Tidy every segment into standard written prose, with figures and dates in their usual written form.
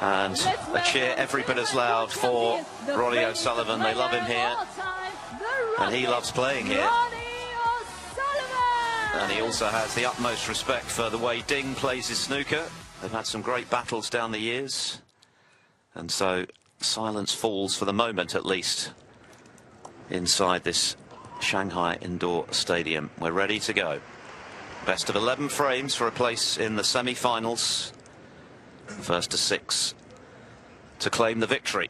And a cheer every bit as loud for Ronnie O'Sullivan. They love him here, and he loves playing here. And he also has the utmost respect for the way Ding plays his snooker. They've had some great battles down the years, and so silence falls for the moment, at least, inside this Shanghai indoor stadium. We're ready to go. Best of 11 frames for a place in the semi-finals. First to 6 to claim the victory.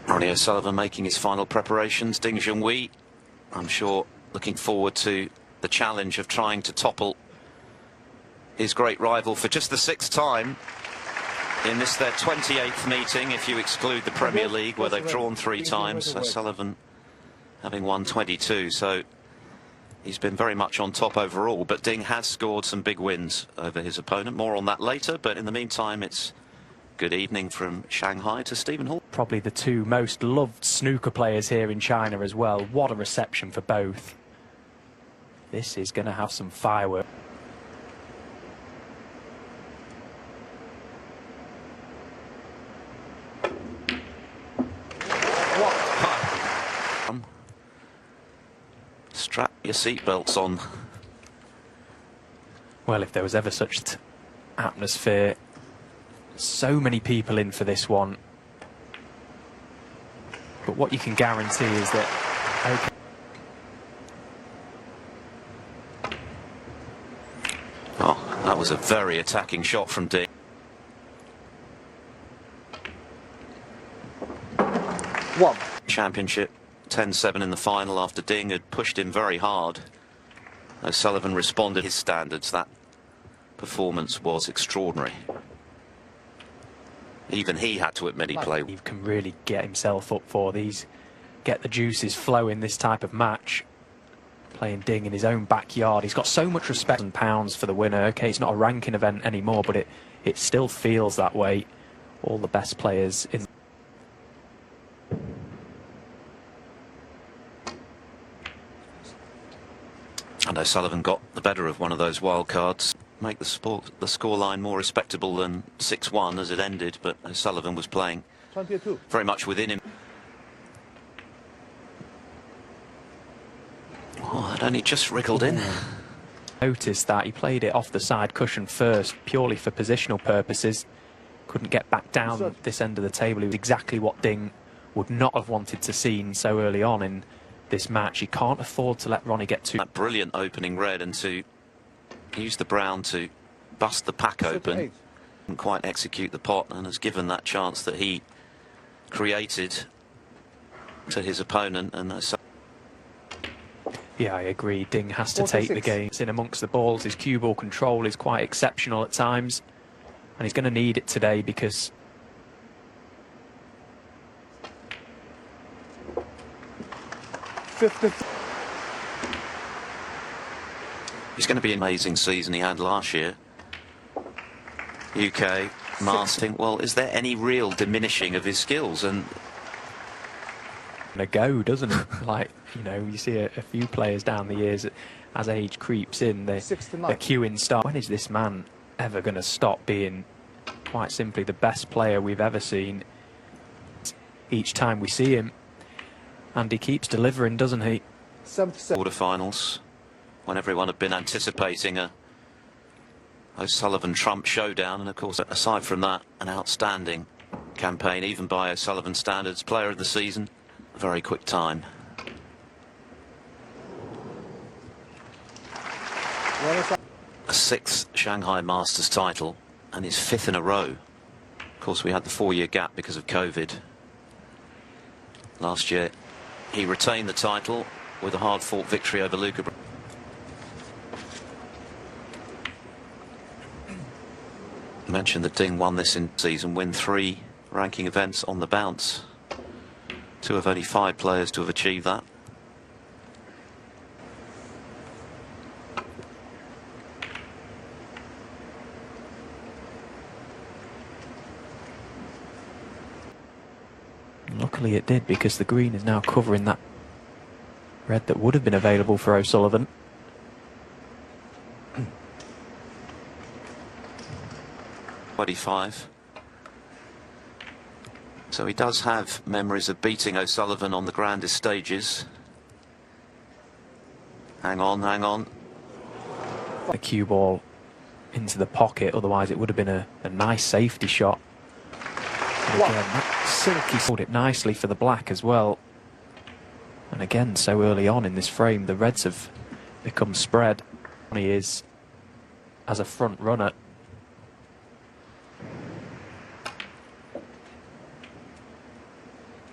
Ronnie O'Sullivan making his final preparations. Ding Junhui, I'm sure, looking forward to the challenge of trying to topple his great rival for just the 6th time in this, their 28th meeting, if you exclude the Premier League, where they've drawn 3 times. O'Sullivan having won 22, so he's been very much on top overall. But Ding has scored some big wins over his opponent. More on that later, but in the meantime, it's good evening from Shanghai to Stephen Hall. Probably the 2 most loved snooker players here in China as well. What a reception for both. This is going to have some fireworks. Strap your seatbelts on. Well, if there was ever such atmosphere, so many people in for this one. But what you can guarantee is that Oh, that was a very attacking shot from Ding. Championship 10-7 in the final after Ding had pushed him very hard. O'Sullivan responded to his standards. That performance was extraordinary. Even he had to admit he played. He can really get himself up for these, get the juices flowing this type of match. Playing Ding in his own backyard. He's got so much respect. £1,000 for the winner. Okay, it's not a ranking event anymore, but it still feels that way. All the best players in. And O'Sullivan got the better of one of those wild cards. Make the scoreline more respectable than 6-1 as it ended, but O'Sullivan was playing very much within him. Oh, that only just wriggled in. Noticed that he played it off the side cushion first, purely for positional purposes. Couldn't get back down this end of the table. It was exactly what Ding would not have wanted to see so early on in this match. He can't afford to let Ronnie get too. That brilliant opening red, and to use the brown to bust the pack open. Didn't quite execute the pot, and has given that chance that he created to his opponent. And so yeah, I agree. Ding has to take the game. It's in amongst the balls. His cue ball control is quite exceptional at times, and he's going to need it today because it's going to be an amazing season he had last year. UK, Mastering. Well, is there any real diminishing of his skills? And a go, doesn't it? Like, you know, you see a few players down the years as age creeps in, they're queuing start. When is this man ever going to stop being quite simply the best player we've ever seen each time we see him? And he keeps delivering, doesn't he? Quarterfinals, when everyone had been anticipating a O'Sullivan-Trump showdown, and of course, aside from that, an outstanding campaign, even by O'Sullivan standards. Player of the season, a very quick time. A 6th Shanghai Masters title, and his 5th in a row. Of course, we had the 4-year gap because of COVID. Last year, he retained the title with a hard-fought victory over Luca. I mentioned that Ding won this in season, win 3 ranking events on the bounce. 2 of only 5 players to have achieved that. Luckily it did, because the green is now covering that Red that would have been available for O'Sullivan. .25. So he does have memories of beating O'Sullivan on the grandest stages. Hang on, hang on. The cue ball into the pocket, otherwise it would have been a nice safety shot. And again, that silky sold it nicely for the black as well. And again, so early on in this frame, the reds have become spread. He is as a front runner.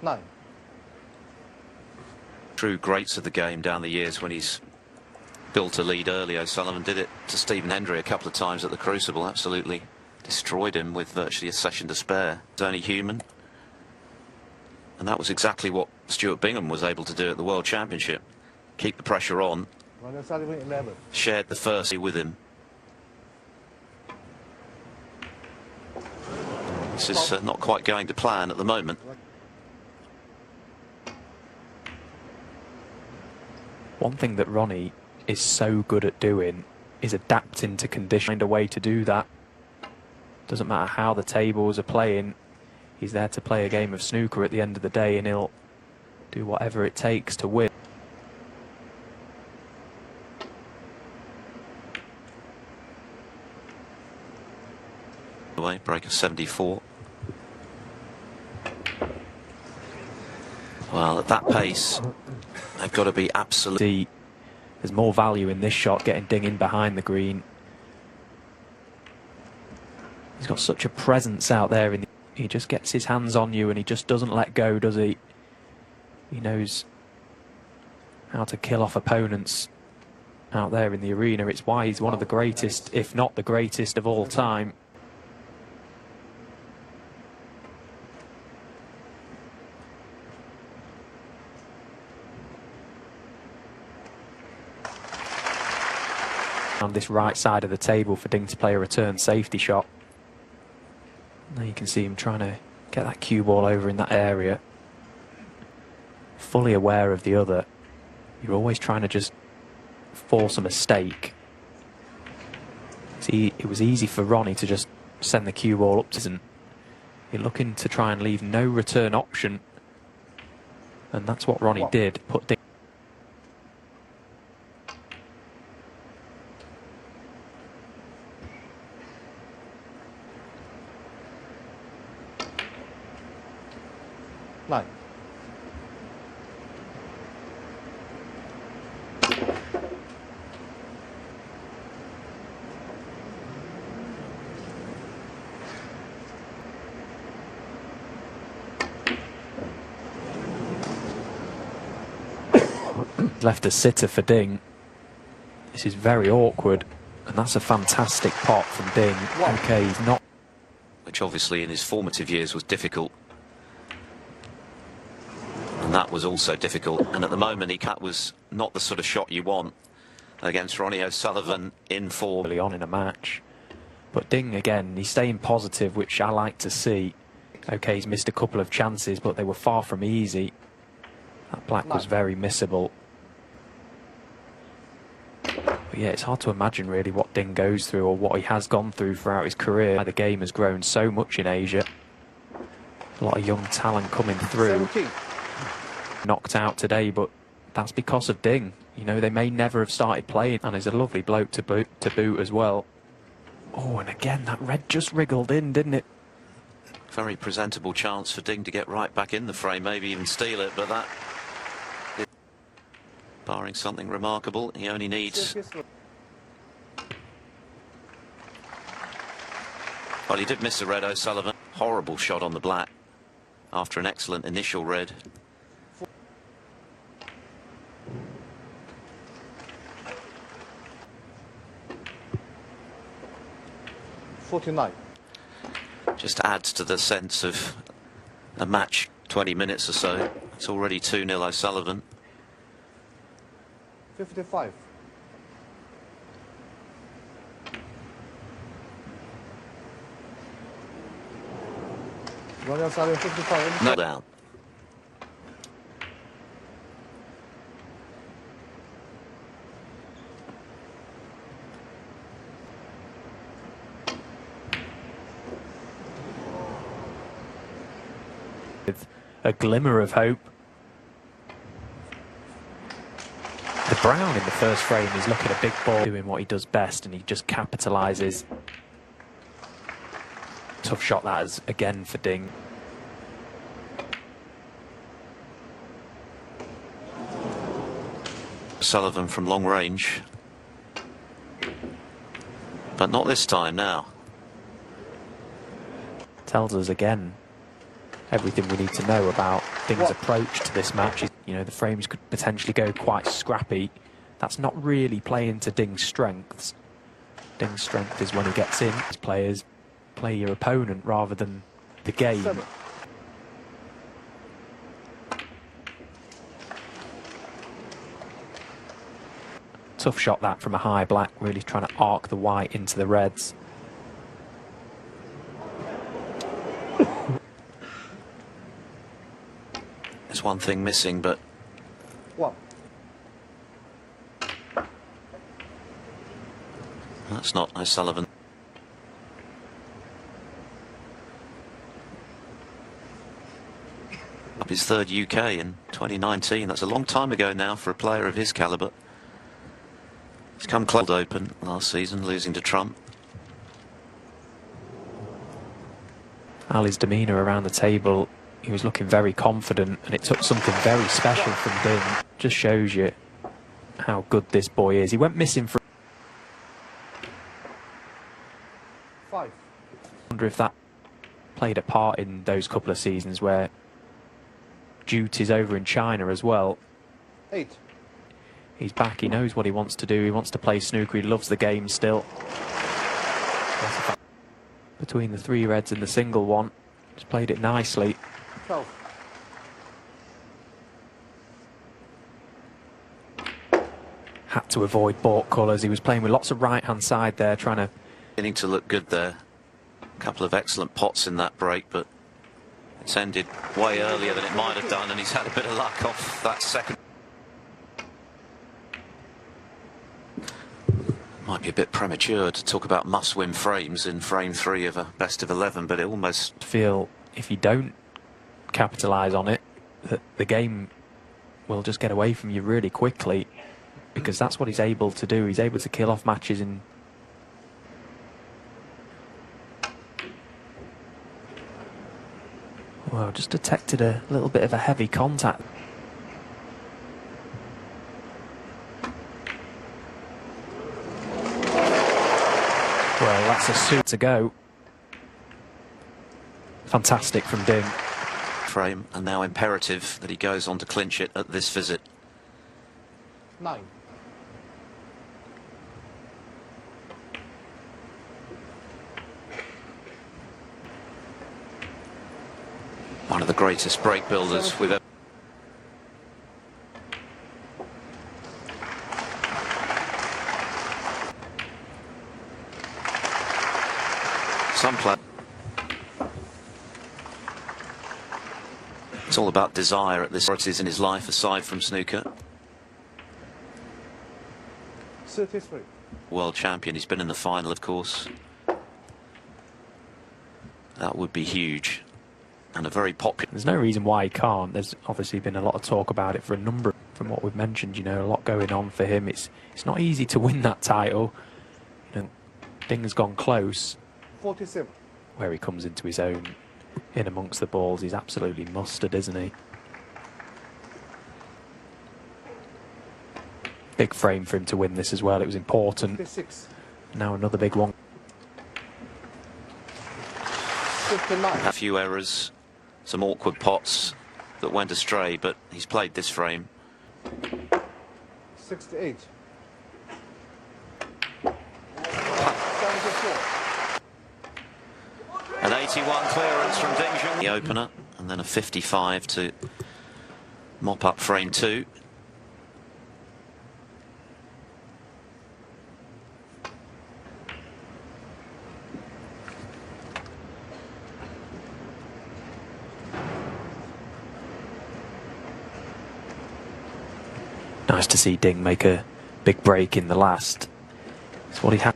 No. True greats of the game down the years when he's built a lead early. O'Sullivan did it to Stephen Hendry a couple of times at the Crucible, absolutely destroyed him with virtually a session to spare. It's only human. And that was exactly what Stuart Bingham was able to do at the World Championship. Keep the pressure on. Shared the first with him. This is not quite going to plan at the moment. One thing that Ronnie is so good at doing is adapting to conditions. Find a way to do that. Doesn't matter how the tables are playing. He's there to play a game of snooker at the end of the day, and he'll do whatever it takes to win. Away, break of 74. Well, at that pace, they've got to be absolutely. There's more value in this shot, getting Ding in behind the green. He's got such a presence out there. He just gets his hands on you and he just doesn't let go, does he? He knows how to kill off opponents out there in the arena. It's why he's one of the greatest, if not the greatest of all time. On this right side of the table for Ding to play a return safety shot. Now you can see him trying to get that cue ball over in that area. Fully aware of the other. You're always trying to just force a mistake. See, it was easy for Ronnie to just send the cue ball up to him. You're looking to try and leave no return option. And that's what Ronnie did. Put Ding. Nine. Left a sitter for Ding. This is very awkward, and that's a fantastic pot from Ding. Okay, he's not. Which obviously in his formative years was difficult. And that was also difficult. And at the moment, that was not the sort of shot you want against Ronnie O'Sullivan in form. Early on in a match. But Ding, again, he's staying positive, which I like to see. Okay, he's missed a couple of chances, but they were far from easy. That black was very missable. But yeah, it's hard to imagine really what Ding goes through or what he has gone through throughout his career. The game has grown so much in Asia. A lot of young talent coming through. 17. Knocked out today, but that's because of Ding. You know, they may never have started playing, and he's a lovely bloke to boot as well. Oh, and again, that red just wriggled in, didn't it? Very presentable chance for Ding to get right back in the frame, maybe even steal it, but that, barring something remarkable, he only needs. Well, he did miss the red, O'Sullivan. Horrible shot on the black after an excellent initial red. Just adds to the sense of a match 20 minutes or so. It's already 2-0 O'Sullivan. 55. Ronnie O'Sullivan 55. No down. with a glimmer of hope. The Brown in the first frame is looking a big ball, doing what he does best, and he just capitalises. Tough shot that is again for Ding. Sullivan from long range, but not this time now. Tells us again everything we need to know about Ding's approach to this match. You know, the frames could potentially go quite scrappy. That's not really playing to Ding's strengths. Ding's strength is when he gets in. Players play your opponent rather than the game. Tough shot that from a high black, really trying to arc the white into the reds. There's one thing missing, but that's not O'Sullivan. Up his third UK in 2019. That's a long time ago now for a player of his calibre. He's come close open last season, losing to Trump. Ali's demeanour around the table, he was looking very confident, and it took something very special from Ding. Just shows you how good this boy is. He went missing for... I wonder if that played a part in those couple of seasons where duties over in China as well. 8. He's back, he knows what he wants to do, he wants to play snooker, he loves the game still. Between the 3 reds and the single one, just played it nicely. 12. Had to avoid baulk colours, he was playing with lots of right hand side there, trying to... Beginning to look good there. A couple of excellent pots in that break, but it's ended way earlier than it might have done, and he's had a bit of luck off that second. Might be a bit premature to talk about must-win frames in frame 3 of a best of 11, but it almost... feel if you don't capitalise on it, that the game will just get away from you really quickly, because that's what he's able to do. He's able to kill off matches in... Well, just detected a little bit of a heavy contact. Well, that's a suit to go. Fantastic from Ding. Frame, and now imperative that he goes on to clinch it at this visit. 9. One of the greatest break builders we've ever... Some play. It's all about desire at this priorities in his life aside from snooker. 33. World champion, he's been in the final, of course. That would be huge. And a very popular... There's no reason why he can't. There's obviously been a lot of talk about it for a number, from what we've mentioned, you know, a lot going on for him. It's not easy to win that title. You know, Ding's gone close. 47. Where he comes into his own in amongst the balls, he's absolutely mustard, isn't he? Big frame for him to win this as well. It was important. 56. Now another big one. 59. A few errors, some awkward pots that went astray, but he's played this frame. 68. 74. An 81 clearance from Ding Junhui, the opener, and then a 55 to mop up frame 2. Nice to see Ding make a big break in the last. It's what he had.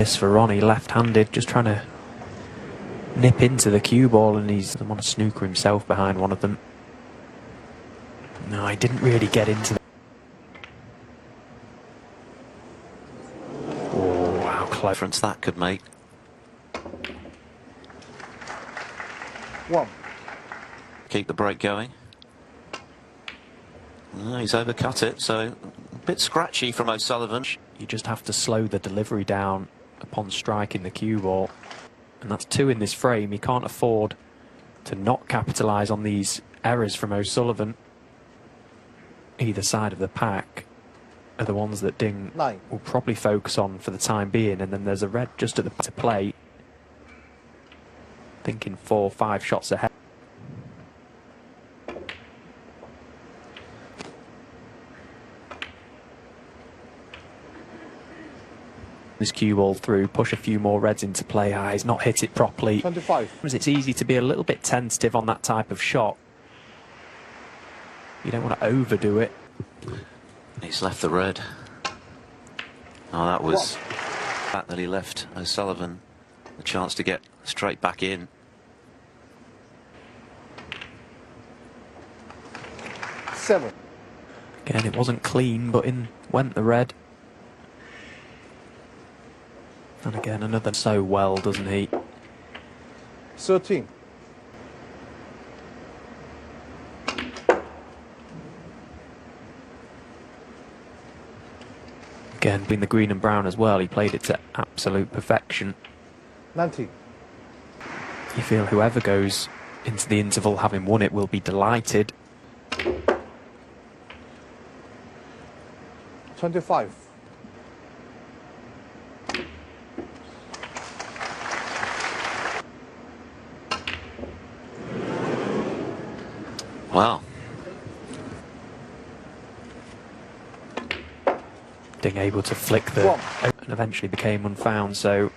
This for Ronnie, left-handed, just trying to nip into the cue ball, and he's on a snooker himself behind one of them. No, he didn't really get into the... Oh, wow, close. Difference that could make. 1. Keep the break going. No, he's overcut it, so a bit scratchy from O'Sullivan. You just have to slow the delivery down upon striking the cue ball. And that's 2 in this frame. He can't afford to not capitalise on these errors from O'Sullivan. Either side of the pack are the ones that Ding 9. will probably focus on for the time being. And then there's a red just at the to play. Thinking 4 or 5 shots ahead. This cue ball through, push a few more reds into play. He's not hit it properly. 25. It's easy to be a little bit tentative on that type of shot. You don't want to overdo it. He's left the red. Oh, that was the fact that he left O'Sullivan a chance to get straight back in. 7. Again, it wasn't clean, but in went the red. And again, another so well, doesn't he? 13. Again, being the green and brown as well, he played it to absolute perfection. 19. You feel whoever goes into the interval having won it will be delighted. 25. Wow. Ding able to flick the and eventually became unfound, so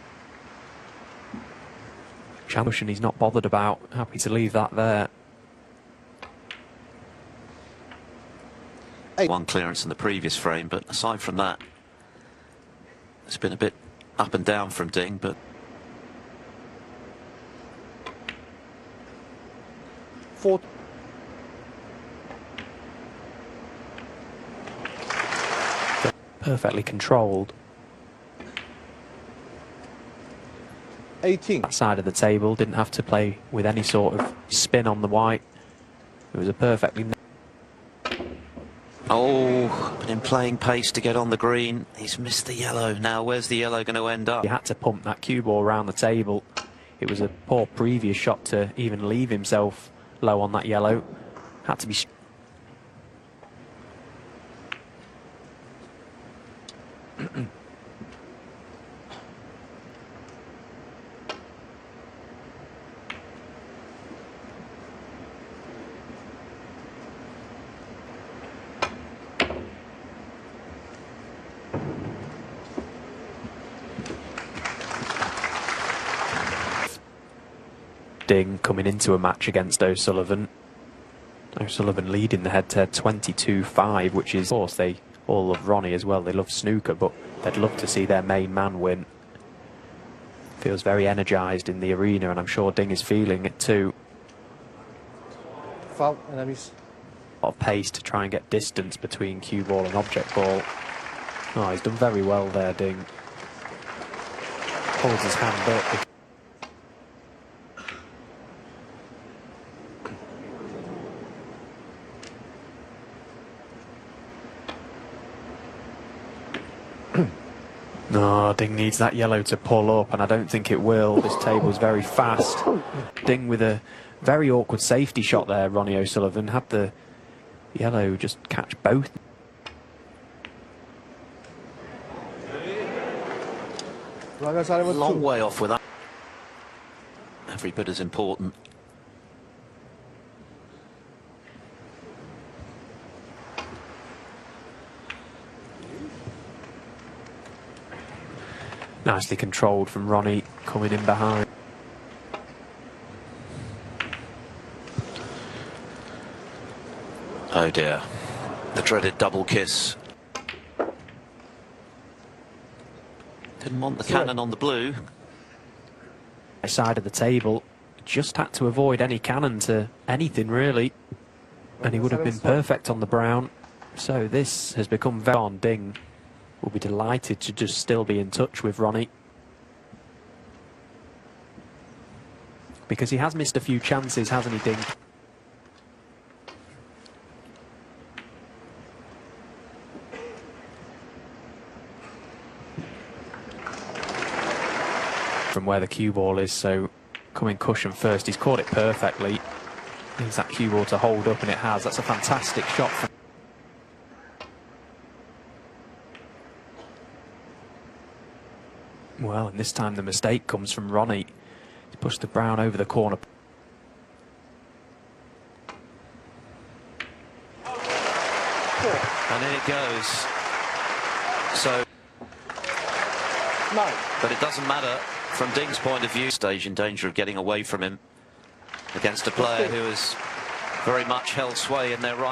Chan he's not bothered about, happy to leave that there. 8. One clearance in the previous frame, but aside from that, it's been a bit up and down from Ding, but 4. Perfectly controlled. 18. That side of the table didn't have to play with any sort of spin on the white. It was a perfectly... oh, but in playing pace to get on the green, he's missed the yellow. Now where's the yellow going to end up? He had to pump that cue ball around the table. It was a poor previous shot to even leave himself low on that yellow. Had to be... Ding coming into a match against O'Sullivan. O'Sullivan leading the head-to-head 22-5, which is, of course, they all love Ronnie as well. They love snooker, but they'd love to see their main man win. Feels very energised in the arena, and I'm sure Ding is feeling it too. Foul, enemies. A lot of pace to try and get distance between cue ball and object ball. Oh, he's done very well there, Ding. Holds his hand up. No, Ding needs that yellow to pull up, and I don't think it will. This table's very fast. Ding with a very awkward safety shot there, Ronnie O'Sullivan. Had the yellow just catch both. Long way off with that. Every bit as important. Nicely controlled from Ronnie coming in behind. Oh dear. The dreaded double kiss. Didn't want the cannon on the blue. Side of the table, just had to avoid any cannon to anything really, and he would have been perfect on the brown. So this has become very on. Ding will be delighted to just still be in touch with Ronnie, because he has missed a few chances, hasn't he, Ding? From where the cue ball is, so coming cushion first, he's caught it perfectly. Needs that cue ball to hold up, and it has. That's a fantastic shot from well, and this time the mistake comes from Ronnie. He's pushed the brown over the corner. And in it goes. So, but it doesn't matter from Ding's point of view. Stage in danger of getting away from him against a player who has very much held sway in their right.